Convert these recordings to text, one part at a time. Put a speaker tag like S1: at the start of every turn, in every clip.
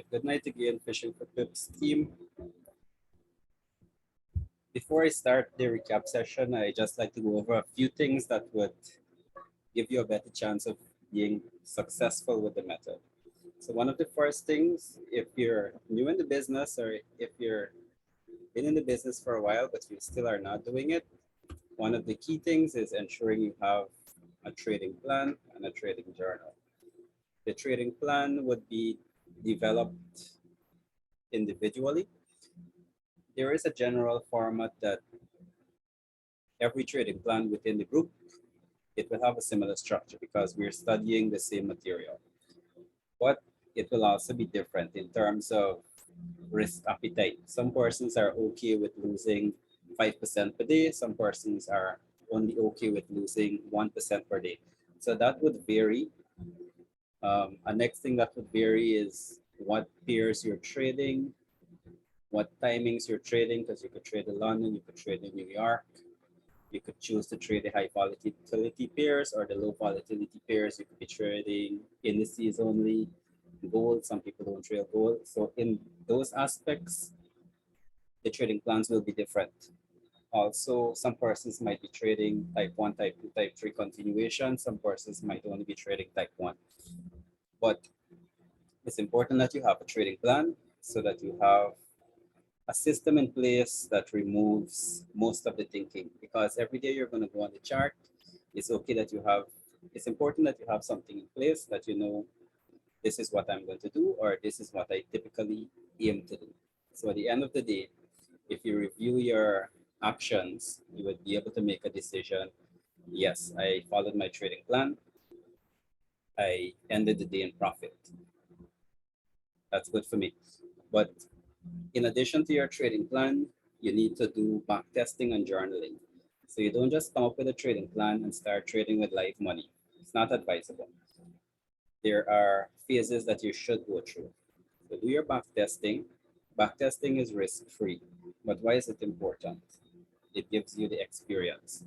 S1: Good night again, Fishing for Pips team. Before I start the recap session, I just like to go over a few things that would give you a better chance of being successful with the method. So one of the first things, if you're new in the business or if you're been in the business for a while but you still are not doing it, one of the key things is ensuring you have a trading plan and a trading journal. The trading plan would be developed individually. There is a general format that every trading plan within the group, it will have a similar structure because we're studying the same material. But it will also be different in terms of risk appetite. Some persons are okay with losing 5% per day. Some persons are only okay with losing 1% per day. So that would vary. A next thing that would vary is what pairs you're trading, what timings you're trading, because you could trade in London, you could trade in New York. You could choose to trade the high volatility pairs or the low volatility pairs. You could be trading indices only, gold. Some people don't trade gold. So in those aspects, the trading plans will be different. Also, some persons might be trading type 1, type 2, type 3 continuation. Some persons might only be trading type 1. But it's important that you have a trading plan so that you have a system in place that removes most of the thinking, because every day you're going to go on the chart. It's okay that you have, it's important that you have something in place that you know, this is what I'm going to do, or this is what I typically aim to do. So at the end of the day, if you review your actions, you would be able to make a decision. Yes, I followed my trading plan. I ended the day in profit. That's good for me. But in addition to your trading plan, you need to do back testing and journaling. So you don't just come up with a trading plan and start trading with live money. It's not advisable. There are phases that you should go through. So do your back testing. Back testing is risk-free. But why is it important? It gives you the experience.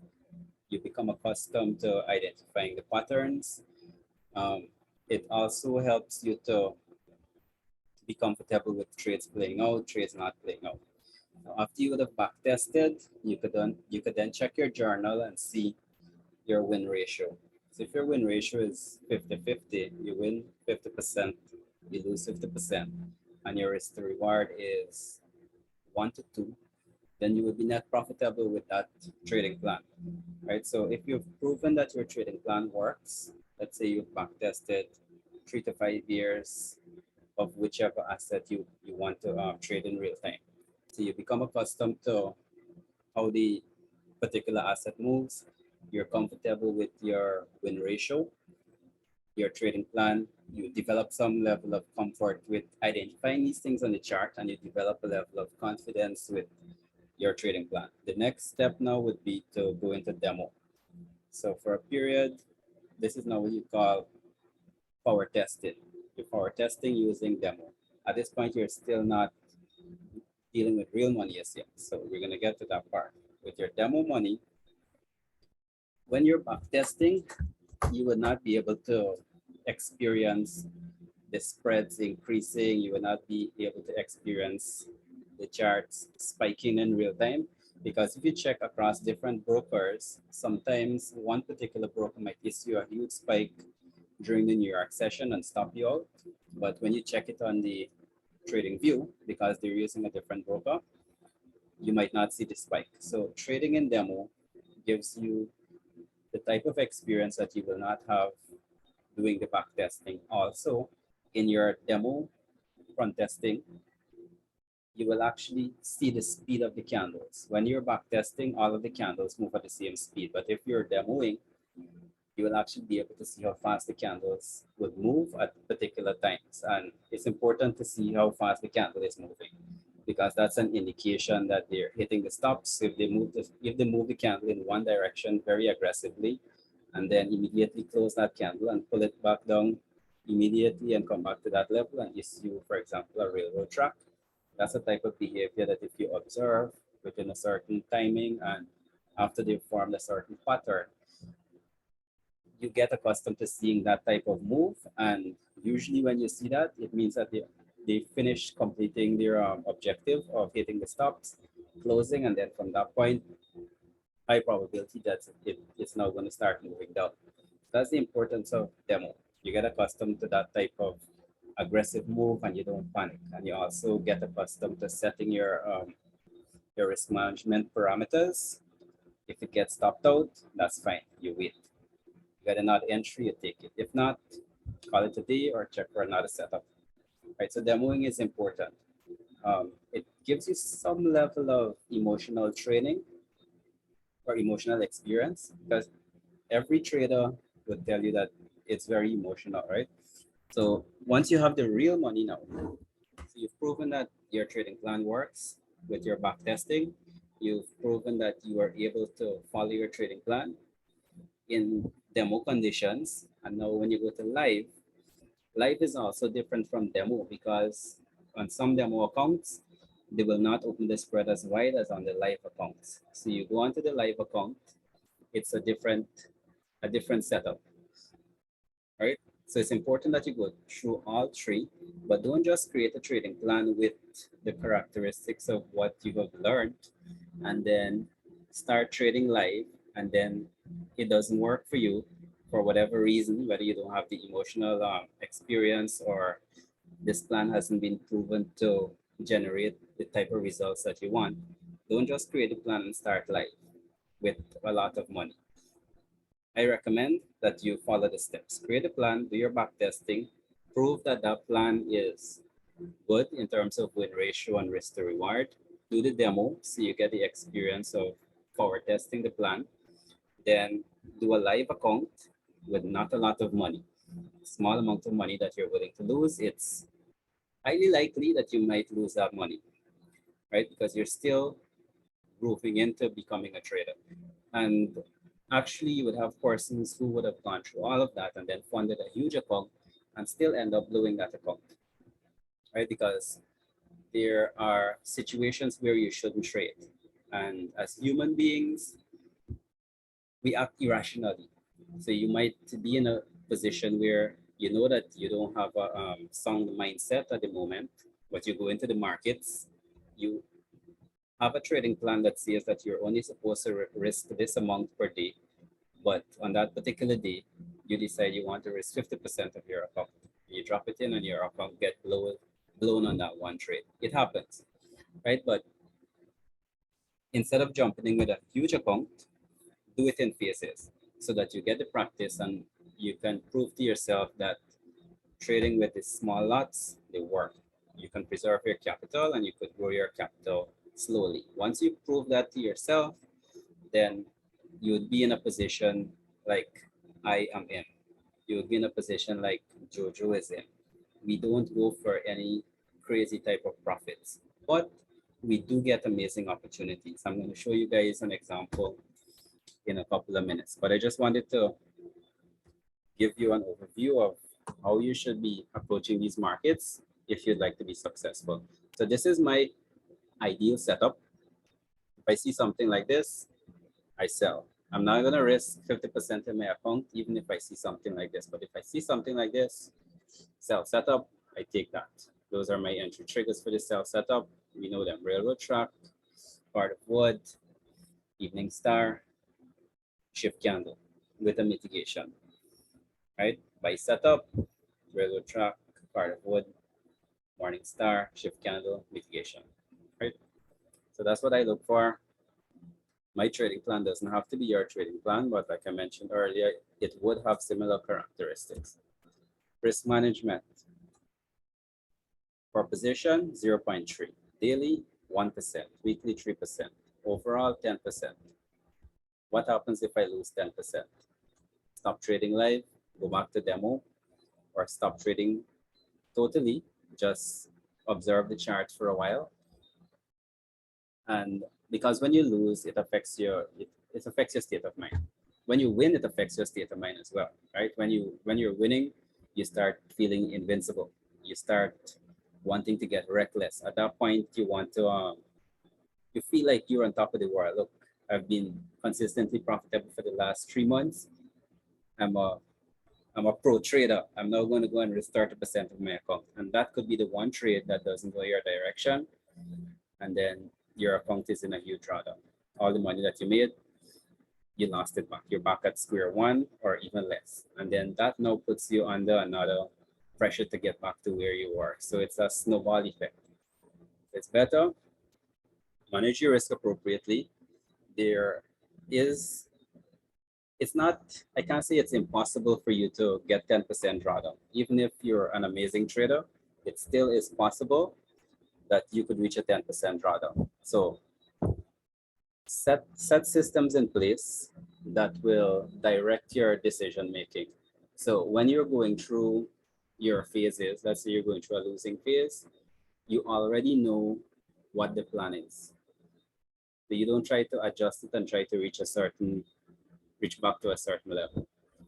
S1: You become accustomed to identifying the patterns. It also helps you to be comfortable with trades playing out, trades not playing out. Now, after you would have back tested, you could then check your journal and see your win ratio. So if your win ratio is 50-50, you win 50%, you lose 50%, and your risk to reward is 1 to 2, then you will be net profitable with that trading plan, right? So if you've proven that your trading plan works, let's say you've back tested 3 to 5 years of whichever asset you want to trade in real time. So you become accustomed to how the particular asset moves. You're comfortable with your win ratio, your trading plan. You develop some level of comfort with identifying these things on the chart, and you develop a level of confidence with your trading plan. The next step now would be to go into demo. So for a period, this is now what you call power testing. You're power testing using demo. At this point, you're still not dealing with real money as yet. So we're going to get to that part. With your demo money, when you're back testing, you would not be able to experience the spreads increasing. You will not be able to experience the charts spiking in real time. Because if you check across different brokers, sometimes one particular broker might issue a huge spike during the New York session and stop you out. But when you check it on the trading view, because they're using a different broker, you might not see the spike. So trading in demo gives you the type of experience that you will not have doing the back testing. Also, in your demo front testing, you will actually see the speed of the candles. When you're back testing, all of the candles move at the same speed. But if you're demoing, you will actually be able to see how fast the candles would move at particular times. And it's important to see how fast the candle is moving, because that's an indication that they're hitting the stops. If they move the candle in one direction very aggressively, and then immediately close that candle and pull it back down immediately and come back to that level and issue, for example, a railroad track, that's a type of behavior that if you observe within a certain timing and after they've formed a certain pattern, you get accustomed to seeing that type of move. And usually when you see that, it means that they finish completing their objective of hitting the stops, closing, and then from that point, high probability that it's now going to start moving down. That's the importance of demo. You get accustomed to that type of aggressive move and you don't panic. And you also get accustomed to setting your risk management parameters. If it gets stopped out, that's fine. You wait. You get another entry, you take it. If not, call it a day or check for another setup. Right. So demoing is important. It gives you some level of emotional training or emotional experience because every trader would tell you that it's very emotional, right? So once you have the real money now, so you've proven that your trading plan works with your back testing. You've proven that you are able to follow your trading plan in demo conditions. And now when you go to live, live is also different from demo because on some demo accounts, they will not open the spread as wide as on the live accounts. So you go onto the live account, it's a different setup, right? So it's important that you go through all three, but don't just create a trading plan with the characteristics of what you have learned and then start trading live and then it doesn't work for you for whatever reason, whether you don't have the emotional experience or this plan hasn't been proven to generate the type of results that you want. Don't just create a plan and start live with a lot of money. I recommend that you follow the steps. Create a plan, do your back testing, prove that that plan is good in terms of win ratio and risk to reward. Do the demo so you get the experience of forward testing the plan. Then do a live account with not a lot of money, small amount of money that you're willing to lose. It's highly likely that you might lose that money, right? Because you're still moving into becoming a trader. And actually, you would have persons who would have gone through all of that and then funded a huge account and still end up blowing that account, right? Because there are situations where you shouldn't trade. And as human beings, we act irrationally. So you might be in a position where you know that you don't have a sound mindset at the moment, but you go into the markets, you have a trading plan that says that you're only supposed to risk this amount per day. But on that particular day, you decide you want to risk 50% of your account. You drop it in and your account get blown on that one trade. It happens, right? But instead of jumping in with a huge account, do it in phases so that you get the practice and you can prove to yourself that trading with the small lots, they work. You can preserve your capital and you could grow your capital slowly. Once you prove that to yourself, then you would be in a position like I am in. You would be in a position like Jojo is in. We don't go for any crazy type of profits, but we do get amazing opportunities. I'm going to show you guys an example in a couple of minutes, but I just wanted to give you an overview of how you should be approaching these markets if you'd like to be successful. So this is my ideal setup. If I see something like this, I sell. I'm not going to risk 50% in my account, even if I see something like this. But if I see something like this, sell setup, I take that. Those are my entry triggers for the sell setup. We know them: railroad track, part of wood, evening star, shift candle with a mitigation, right? Buy setup, railroad track, part of wood, morning star, shift candle, mitigation, right? So that's what I look for. My trading plan doesn't have to be your trading plan, but like I mentioned earlier, it would have similar characteristics. Risk management. For position, 0.3. Daily, 1%. Weekly, 3%. Overall, 10%. What happens if I lose 10%? Stop trading live, go back to demo, or stop trading totally, just observe the charts for a while. And because when you lose, it affects your state of mind. When you win, it affects your state of mind as well, right? When you're winning, you start feeling invincible. You start wanting to get reckless. At that point, you want to you feel like you're on top of the world. Look, I've been consistently profitable for the last 3 months. I'm a I'm a pro trader. I'm now going to go and risk 30% of my account. And that could be the one trade that doesn't go your direction. And then your account is in a huge drawdown. All the money that you made, you lost it back. You're back at square one or even less. And then that now puts you under another pressure to get back to where you were. So it's a snowball effect. It's better, manage your risk appropriately. There is, it's not, I can't say it's impossible for you to get 10% drawdown. Even if you're an amazing trader, it still is possible that you could reach a 10% drawdown. So set systems in place that will direct your decision making. So when you're going through your phases, let's say you're going through a losing phase, you already know what the plan is. So you don't try to adjust it and try to reach back to a certain level.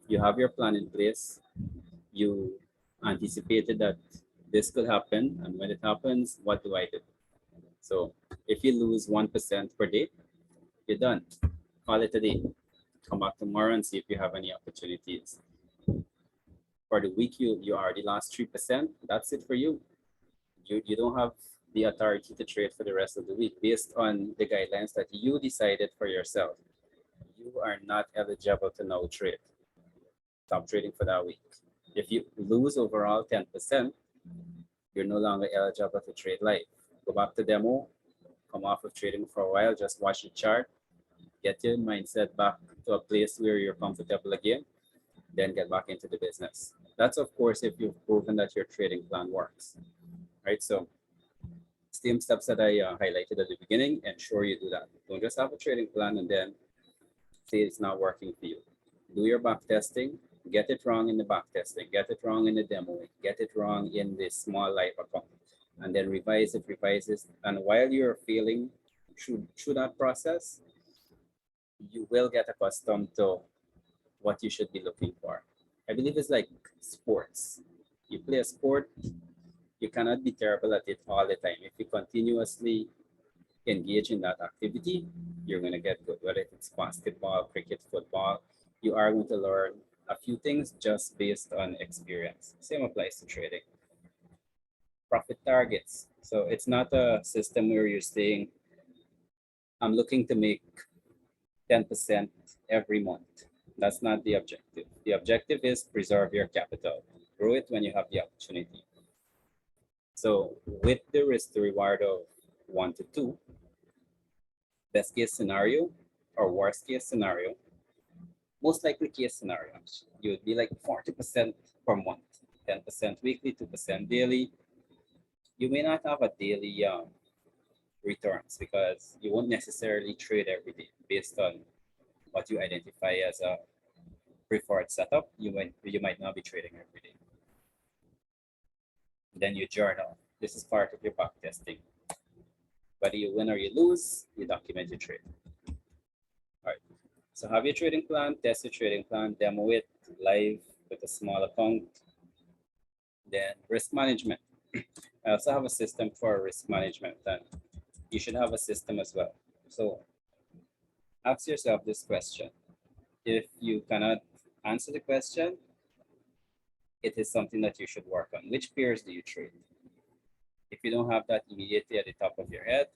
S1: You have your plan in place. You anticipated that this could happen, and when it happens, what do I do? So if you lose 1% per day, you're done. Call it a day. Come back tomorrow and see if you have any opportunities. For the week, you already lost 3%. That's it for you. You don't have the authority to trade for the rest of the week based on the guidelines that you decided for yourself. You are not eligible to now trade. Stop trading for that week. If you lose overall 10%, you're no longer eligible to trade live. Go back to demo, come off of trading for a while, just watch the chart, get your mindset back to a place where you're comfortable again, then get back into the business. That's of course if you've proven that your trading plan works, right? So same steps that I highlighted at the beginning, ensure you do that. Don't just have a trading plan and then say it's not working for you. Do your back testing, get it wrong in the back testing, get it wrong in the demo, get it wrong in the small live account, and then revise it. And while you're failing through that process, you will get accustomed to what you should be looking for. I believe it's like sports. You play a sport, you cannot be terrible at it all the time. If you continuously engage in that activity, you're going to get good. Whether it's basketball, cricket, football, you are going to learn a few things just based on experience. Same applies to trading. Profit targets. So it's not a system where you're saying, I'm looking to make 10% every month. That's not the objective. The objective is preserve your capital. Grow it when you have the opportunity. So with the risk to reward of 1 to 2, best case scenario or worst case scenario, most likely case scenario, you would be like 40% per month, 10% weekly, 2% daily. You may not have a daily returns because you won't necessarily trade every day based on what you identify as a preferred setup. You might not be trading every day. Then you journal. This is part of your back testing. Whether you win or you lose, you document your trade. All right. So have your trading plan, test your trading plan, demo it live with a small account. Then risk management. I also have a system for risk management, and you should have a system as well. So ask yourself this question. If you cannot answer the question, it is something that you should work on. Which pairs do you trade? If you don't have that immediately at the top of your head,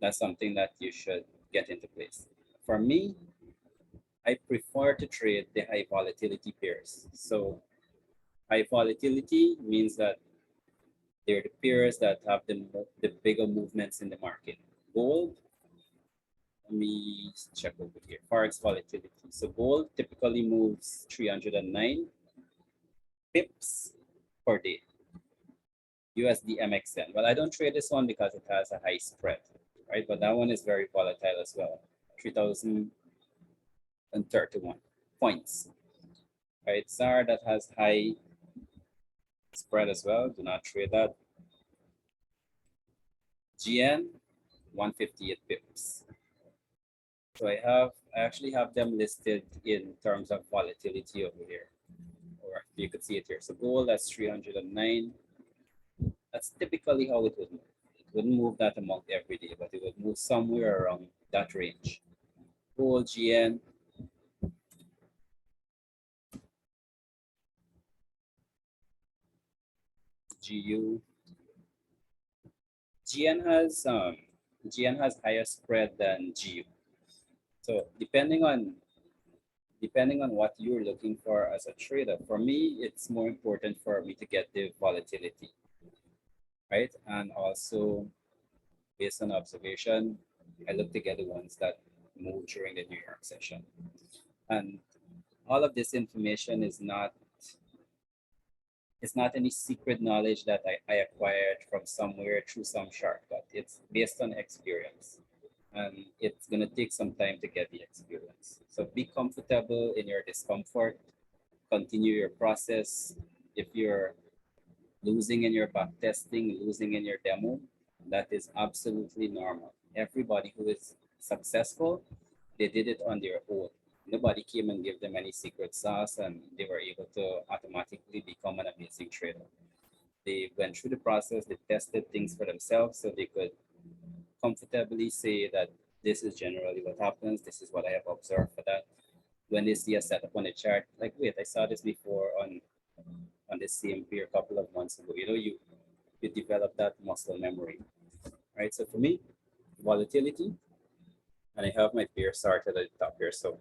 S1: that's something that you should get into place. For me, I prefer to trade the high volatility pairs. So high volatility means that they're the pairs that have the bigger movements in the market. Gold, let me check over here, Forex volatility. So gold typically moves 309 pips per day. USD MXN. Well, I don't trade this one because it has a high spread, right? But that one is very volatile as well. 3,031 points. Right, ZAR that has high spread as well. Do not trade that. GN, 158 pips. So I actually have them listed in terms of volatility over here. Or you could see it here. So gold, that's 309. That's typically how it would move. It wouldn't move that amount every day, but it would move somewhere around that range. Gold, GN. GU. GN has higher spread than GU. So depending on what you're looking for as a trader, for me, it's more important for me to get the volatility, right? And also based on observation, I look to get the ones that move during the New York session. And all of this information is not, it's not any secret knowledge that I acquired from somewhere through some shortcut. It's based on experience. And it's going to take some time to get the experience. So be comfortable in your discomfort, continue your process. If you're losing in your back testing, losing in your demo, that is absolutely normal. Everybody who is successful, they did it on their own. Nobody came and gave them any secret sauce and they were able to automatically become an amazing trader. They went through the process, they tested things for themselves so they could comfortably say that this is generally what happens, this is what I have observed for that. When they see a setup on the chart, like, wait, I saw this before on the same pair a couple of months ago. You know, you develop that muscle memory, right? So for me, volatility, and I have my pair started at the top here. So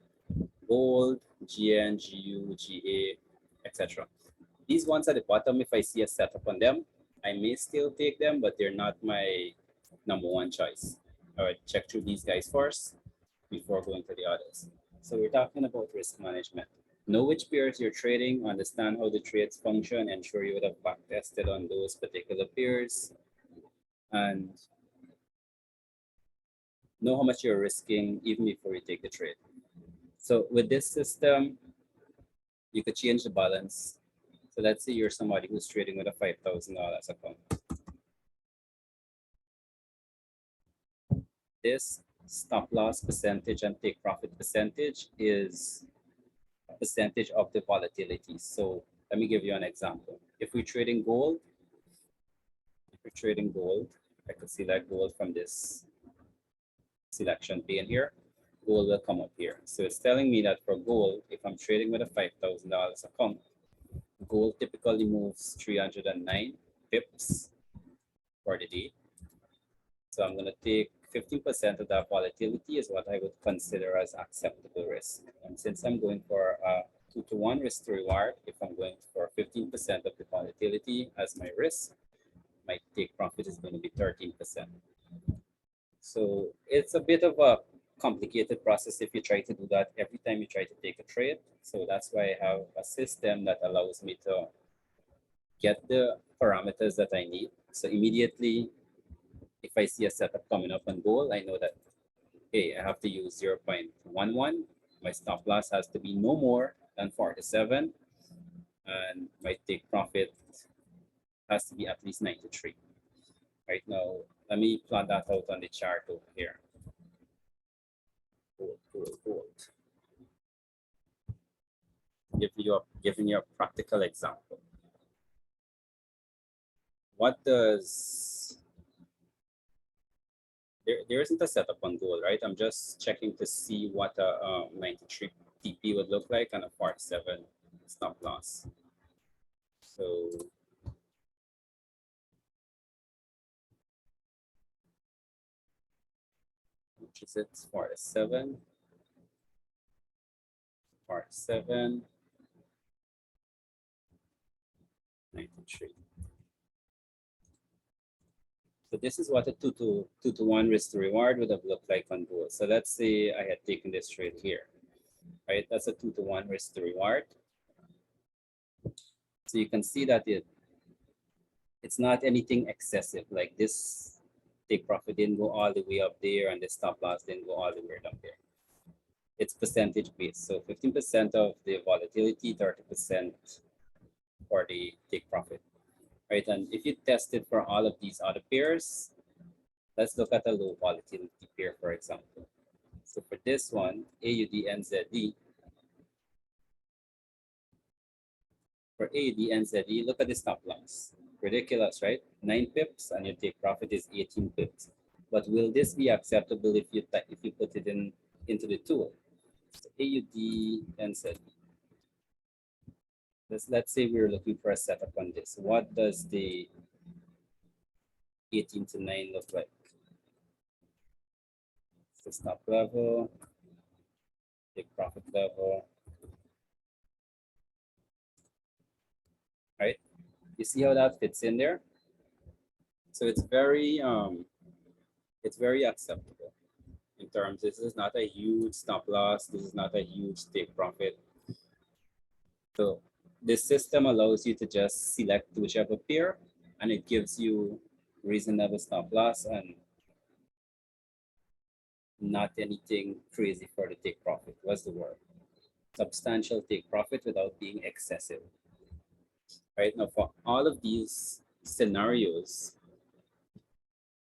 S1: gold, GN, GU, GA, etc. These ones at the bottom, if I see a setup on them, I may still take them, but they're not my number one choice. All right, check through these guys first before going to the others. So we're talking about risk management. Know which pairs you're trading, understand how the trades function, ensure you would have back tested on those particular pairs, and know how much you're risking even before you take the trade. So with this system, you could change the balance. So let's say you're somebody who's trading with a $5,000 account. This stop loss percentage and take profit percentage is a percentage of the volatility. So let me give you an example. If we're trading gold, I could select gold from this selection pane here. Gold will come up here. So it's telling me that for gold, if I'm trading with a $5,000 account, gold typically moves 309 pips for the day. So I'm going to take 15% of that volatility is what I would consider as acceptable risk. And since I'm going for a 2-to-1 risk to reward, if I'm going for 15% of the volatility as my risk, my take profit is going to be 13%. So it's a bit of a complicated process if you try to do that every time you try to take a trade. So that's why I have a system that allows me to get the parameters that I need. So immediately, if I see a setup coming up on gold, I know that, hey, I have to use 0.11. My stop loss has to be no more than 47. And my take profit has to be at least 93. Right now, let me plot that out on the chart over here. Gold. Giving you a practical example. What does there isn't a setup on gold, right? I'm just checking to see what a 93 TP would look like and a 47 stop loss. So which is it? 47, 93. So this is what a 2-to-1 risk to reward would have looked like on gold. So let's say I had taken this trade here, right? That's a 2-to-1 risk to reward. So you can see that it's not anything excessive. Like this take profit didn't go all the way up there and the stop loss didn't go all the way down there. It's percentage based. So 15% of the volatility, 30% for the take profit, right? And if you test it for all of these other pairs, let's look at a low volatility pair, for example. So for this one, AUD-NZD, for AUD-NZD, look at the stop loss. Ridiculous, right? 9 pips and your take profit is 18 pips. But will this be acceptable if you put it into the tool? So AUD-NZD. let's say we're looking for a setup on this. What does the 18 to 9 look like? It's the stop level, take profit level, right? You see how that fits in there? So it's very acceptable in terms, this is not a huge stop loss, this is not a huge take profit. So this system allows you to just select whichever pair and it gives you reasonable stop loss and not anything crazy for the take profit. What's the word? Substantial take profit without being excessive. Right now, for all of these scenarios,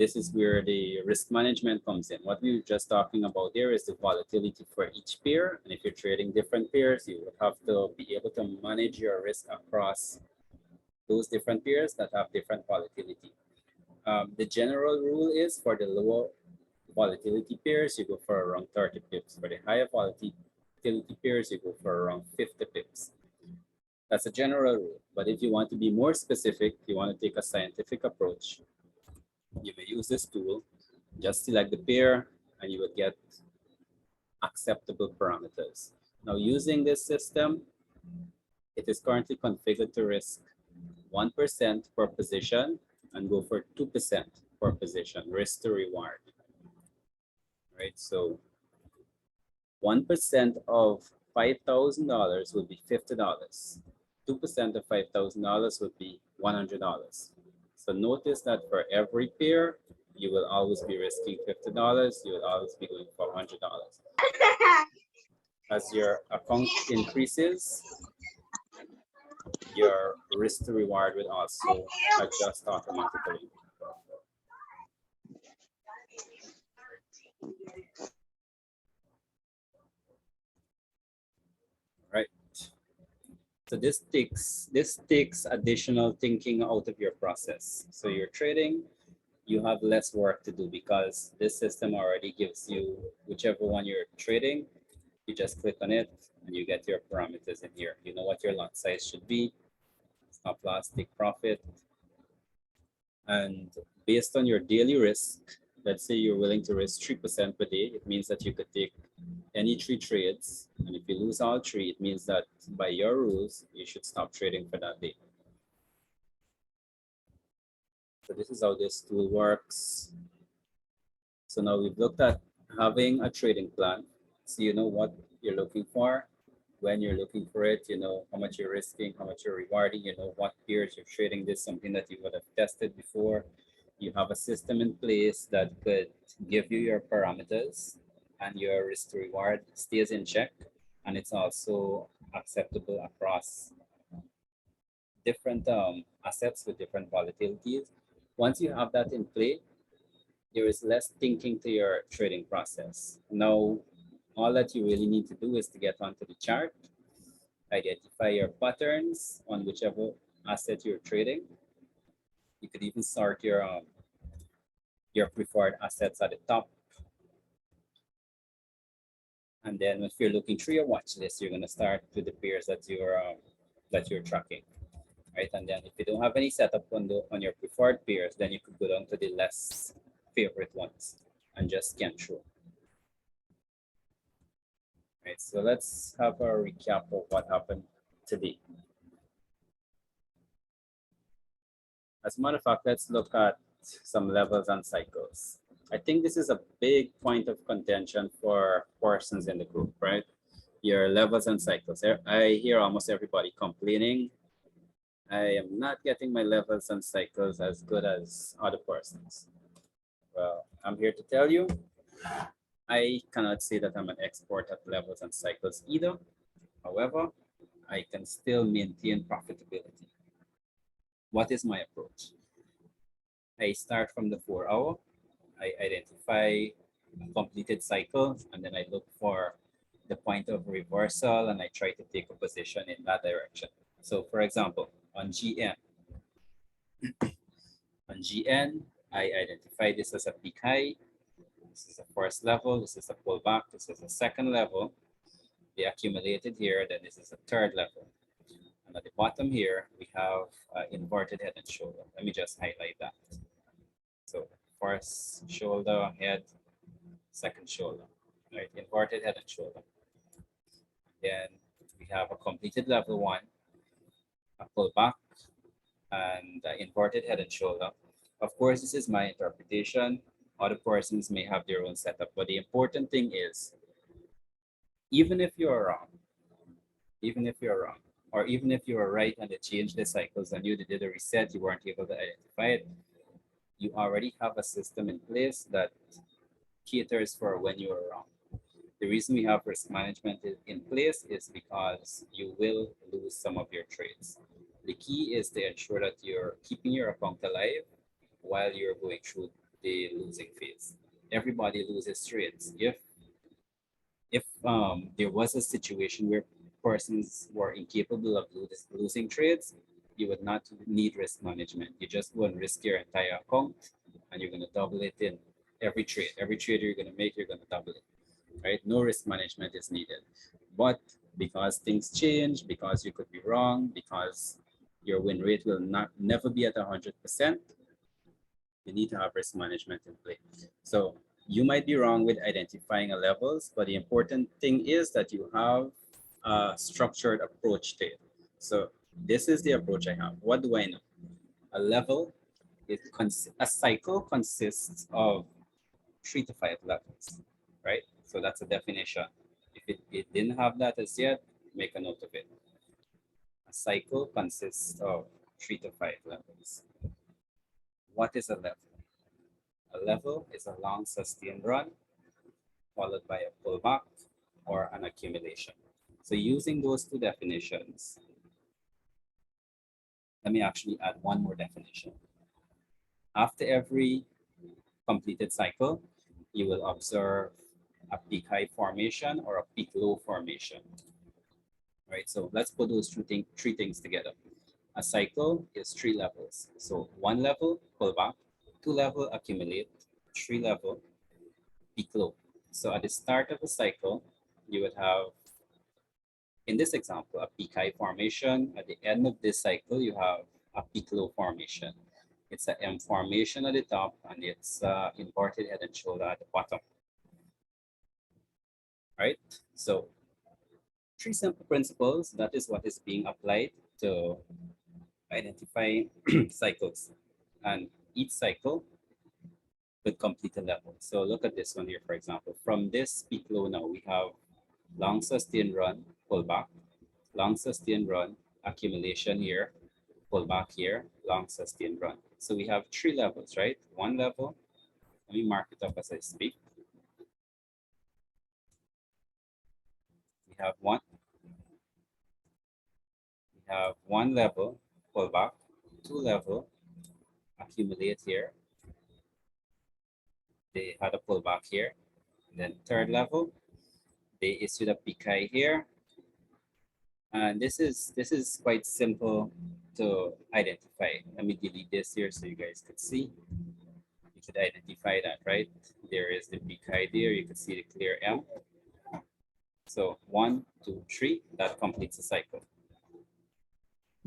S1: this is where the risk management comes in. What we were just talking about there is the volatility for each pair. And if you're trading different pairs, you would have to be able to manage your risk across those different pairs that have different volatility. The general rule is for the lower volatility pairs, you go for around 30 pips. For the higher volatility pairs, you go for around 50 pips. That's a general rule. But if you want to be more specific, you want to take a scientific approach, you may use this tool, just select the pair, and you would get acceptable parameters. Now, using this system, it is currently configured to risk 1% per position and go for 2% per position, risk to reward. Right, so 1% of $5,000 would be $50. 2% of $5,000 would be $100. So notice that for every pair, you will always be risking $50. You will always be going for $100. As your account increases, your risk to reward will also adjust automatically. Right. So this takes additional thinking out of your process. So you're trading, you have less work to do because this system already gives you whichever one you're trading. You just click on it and you get your parameters in here. You know what your lot size should be, stop loss, take profit. And based on your daily risk, let's say you're willing to risk 3% per day, it means that you could take any 3 trades. And if you lose all 3, it means that by your rules, you should stop trading for that day. So this is how this tool works. So now we've looked at having a trading plan. So you know what you're looking for. When you're looking for it, you know how much you're risking, how much you're rewarding, you know what pairs you're trading. This is something that you would have tested before. You have a system in place that could give you your parameters and your risk to reward stays in check. And it's also acceptable across different assets with different volatilities. Once you have that in play, there is less thinking to your trading process. Now, all that you really need to do is to get onto the chart, identify your patterns on whichever asset you're trading. You could even sort your preferred assets at the top. And then if you're looking through your watch list, you're gonna start with the pairs that you're tracking. Right, and then if you don't have any setup on your preferred pairs, then you could go down to the less favorite ones and just scan through. Right, so let's have a recap of what happened today. As a matter of fact, let's look at some levels and cycles. I think this is a big point of contention for persons in the group, right? Your levels and cycles. I hear almost everybody complaining, I am not getting my levels and cycles as good as other persons. Well, I'm here to tell you, I cannot say that I'm an expert at levels and cycles either. However, I can still maintain profitability. What is my approach? I start from the 4-hour. I identify completed cycles, and then I look for the point of reversal, and I try to take a position in that direction. So for example, on GN, I identify this as a peak high. This is the first level. This is a pullback. This is the second level. They accumulated here. Then this is the third level. And at the bottom here, we have inverted head and shoulder. Let me just highlight that. So first shoulder, head, second shoulder, right? Inverted head and shoulder. Then we have a completed level one, a pull back, and inverted head and shoulder. Of course, this is my interpretation. Other persons may have their own setup, but the important thing is, even if you're wrong, even if you're wrong, or even if you were right and they changed the cycles and you did a reset, you weren't able to identify it, you already have a system in place that caters for when you are wrong. The reason we have risk management in place is because you will lose some of your trades. The key is to ensure that you're keeping your account alive while you're going through the losing phase. Everybody loses trades. If there was a situation where persons were incapable of losing trades, you would not need risk management. You just go and risk your entire account and you're going to double it in every trade. Every trade you're going to make, you're going to double it, right? No risk management is needed. But because things change, because you could be wrong, because your win rate will never be at 100%, you need to have risk management in place. So you might be wrong with identifying a levels, but the important thing is that you have a structured approach to it. So this is the approach I have. What do I know? A level, a cycle consists of 3 to 5 levels, right? So that's a definition. If it didn't have that as yet, make a note of it. A cycle consists of 3 to 5 levels. What is a level? A level is a long sustained run followed by a pullback or an accumulation. So using those two definitions, let me actually add one more definition. After every completed cycle, you will observe a peak high formation or a peak low formation, right? So let's put those three things together. A cycle is 3 levels. So 1 level, pullback, 2 level, accumulate, 3 level, peak low. So at the start of the cycle, you would have, in this example, a peak high formation. At the end of this cycle, you have a peak low formation. It's an M formation at the top and it's inverted head and shoulder at the bottom. Right? So 3 simple principles, that is what is being applied to identify cycles. And each cycle would complete a level. So look at this one here, for example. From this peak low now, we have long sustained run, pullback, long sustained run, accumulation here, pullback here, long sustained run. So we have 3 levels, right? 1 level, let me mark it up as I speak. We have one level, pullback, 2 level, accumulate here. They had a pullback here. Then 3rd level, they issued a peak high here. And this is quite simple to identify. Let me delete this here so you guys could see. You could identify that, right? There is the peak high there. You can see the clear M. So 1, 2, 3, that completes the cycle.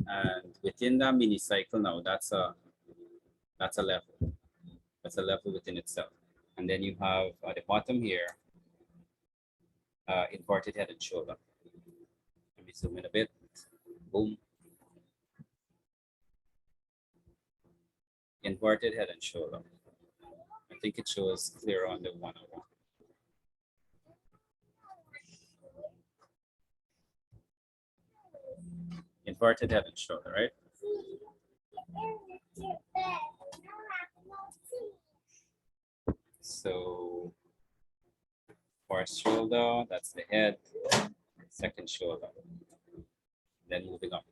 S1: And within that mini cycle now, that's a level. That's a level within itself. And then you have at the bottom here, inverted head and shoulder. Let me zoom in a bit. Boom. Inverted head and shoulder. I think it shows clear on the 101. Inverted head and shoulder, right? So first shoulder, that's the head, second shoulder, then moving up.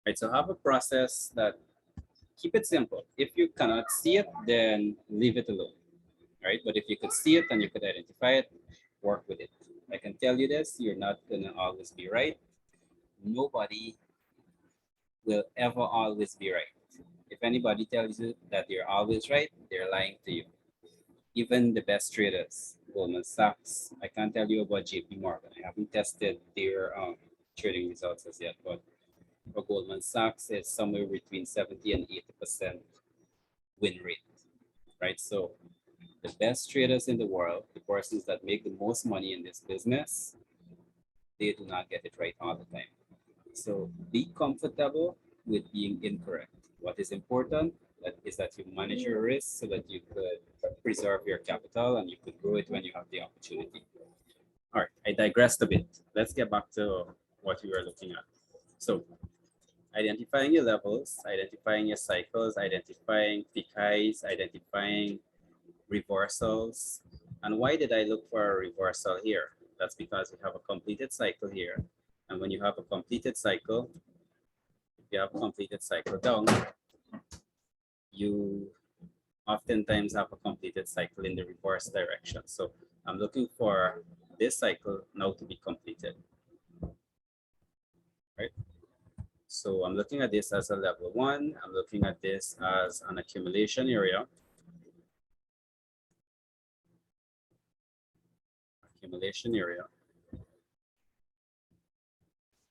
S1: Right, so have a process that, keep it simple. If you cannot see it, then leave it alone, right? But if you could see it and you could identify it, work with it. I can tell you this, you're not gonna always be right. Nobody will ever always be right. If anybody tells you that you're always right, they're lying to you. Even the best traders, Goldman Sachs, I can't tell you about JP Morgan. I haven't tested their trading results as yet, but for Goldman Sachs, it's somewhere between 70 and 80% win rate, right? So the best traders in the world, the persons that make the most money in this business, they do not get it right all the time. So be comfortable with being incorrect. What is important is that you manage your risk so that you could preserve your capital and you could grow it when you have the opportunity. All right, I digressed a bit. Let's get back to what we were looking at. So identifying your levels, identifying your cycles, identifying peak highs, identifying reversals. And why did I look for a reversal here? That's because we have a completed cycle here. And when you have a completed cycle, if you have a completed cycle down, you oftentimes have a completed cycle in the reverse direction. So I'm looking for this cycle now to be completed, right? So I'm looking at this as a level 1. I'm looking at this as an accumulation area. Accumulation area.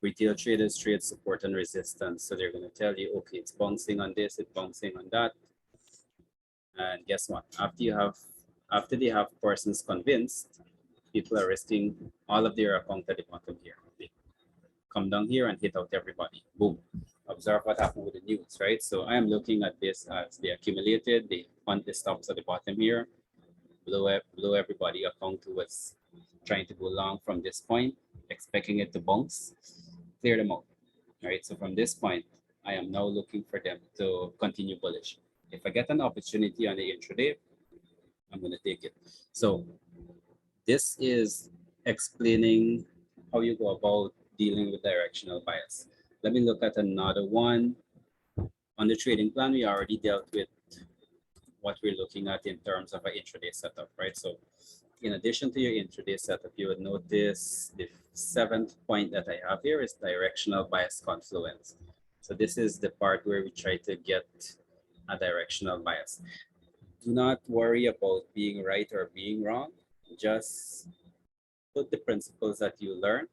S1: Retail traders trade support and resistance. So they're going to tell you, okay, it's bouncing on this, it's bouncing on that. And guess what? After they have persons convinced, people are risking all of their account at the bottom here. They come down here and hit out everybody. Boom. Observe what happened with the news, right? So I am looking at this as they accumulated, they hunt the stops at the bottom here, blow everybody account who was trying to go long from this point, expecting it to bounce, clear them out. Right. So from this point, I am now looking for them to continue bullish. If I get an opportunity on the intraday, I'm going to take it. So this is explaining how you go about dealing with directional bias. Let me look at another one. On the trading plan, we already dealt with what we're looking at in terms of an intraday setup, right? So in addition to your intraday setup, you would notice the 7th point that I have here is directional bias confluence. So this is the part where we try to get a directional bias. Do not worry about being right or being wrong. Just put the principles that you learned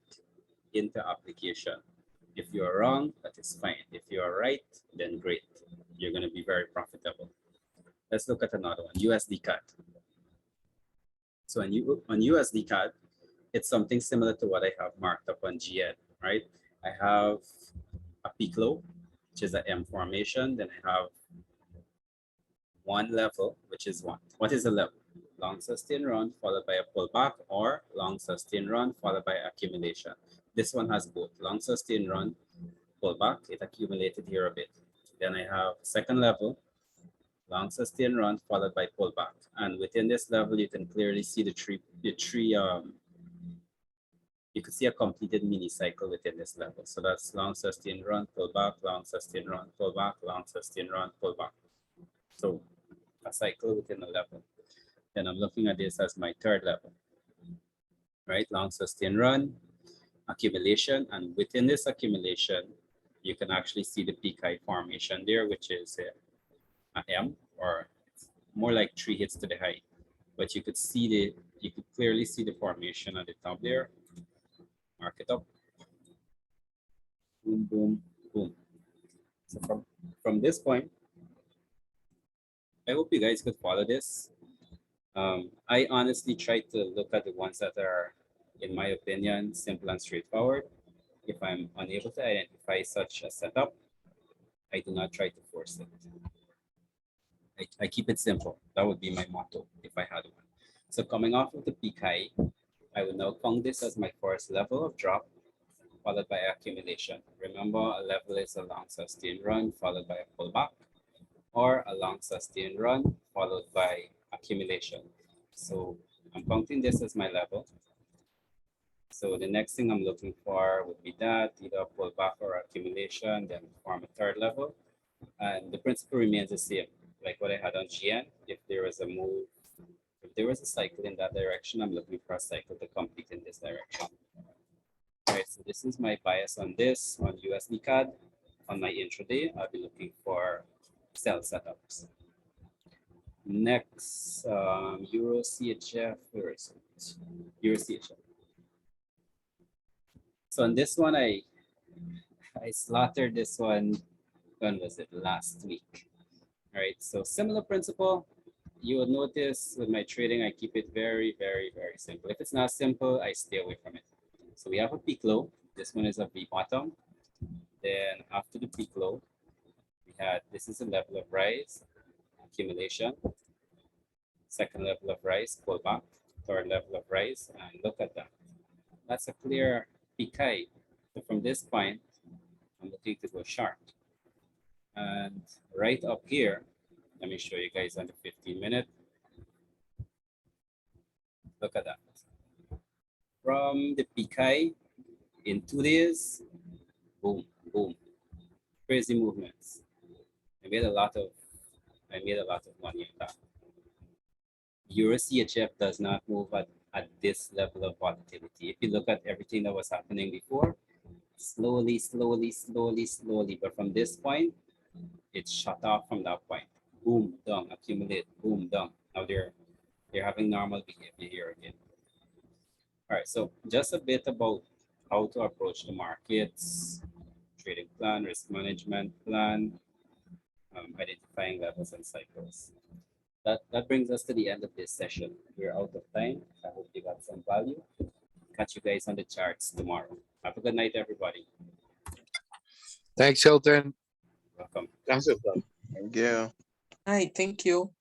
S1: into application. If you're wrong, that is fine. If you're right, then great. You're going to be very profitable. Let's look at another one, USD CAD. So on USD CAD, it's something similar to what I have marked up on GN, right? I have a peak low, which is an M formation. Then I have one level, which is one. What is a level? Long sustain run followed by a pullback, or long sustain run followed by accumulation. This one has both long sustain run, pullback. It accumulated here a bit. Then I have second level, long sustain run followed by pullback. And within this level, you can clearly see you could see a completed mini cycle within this level. So that's long sustain run, pullback, long sustain run, pullback, long sustain run, pullback. So a cycle within a level. Then I'm looking at this as my third level, right? Long sustain run, accumulation, and within this accumulation, you can actually see the peak high formation there, which is a M, or more like 3 hits to the high. But you could clearly see the formation at the top there. Mark it up. Boom, boom, boom. So from this point, I hope you guys could follow this. I honestly try to look at the ones that are, in my opinion, simple and straightforward. If I'm unable to identify such a setup, I do not try to force it. I keep it simple. That would be my motto if I had one. So coming off of the peak high, I would now count this as my first level of drop, followed by accumulation. Remember, a level is a long sustained run followed by a pullback, or a long sustained run followed by accumulation. So I'm counting this as my level. So the next thing I'm looking for would be that, either pullback or accumulation, then form a third level. And the principle remains the same, like what I had on GN. If there was a move, if there was a cycle in that direction, I'm looking for a cycle to complete in this direction. All right, so this is my bias on this, on USD CAD. On my intraday, I'll be looking for sell setups. Next, Euro CHF, where is it? Euro CHF. So on this one, I slaughtered this one. When was it? Last week. All right. So similar principle. You will notice with my trading, I keep it very, very, very simple. If it's not simple, I stay away from it. So we have a peak low. This one is a V bottom. Then after the peak low, we had this is a level of rise, accumulation. Second level of rise, pullback. Third level of rise, and look at that. That's a clear peak high. So from this point, I'm looking to go short. And right up here, let me show you guys on the 15-minute. Look at that. From the peak high in 2 days, boom, boom, crazy movements. I made a lot of money on that. Euro CHF does not move at this level of volatility. If you look at everything that was happening before, slowly, slowly, slowly, slowly, but from this point, it's shut off from that point. Boom, down, accumulate, boom, down. Now they're having normal behavior here again. All right, so just a bit about how to approach the markets, trading plan, risk management plan, identifying levels and cycles. That brings us to the end of this session. We're out of time. I hope you got some value. Catch you guys on the charts tomorrow. Have a good night, everybody.
S2: Thanks, Hilton.
S1: Welcome.
S3: Thanks, Hilton.
S4: Thank you.
S5: Hi, thank you.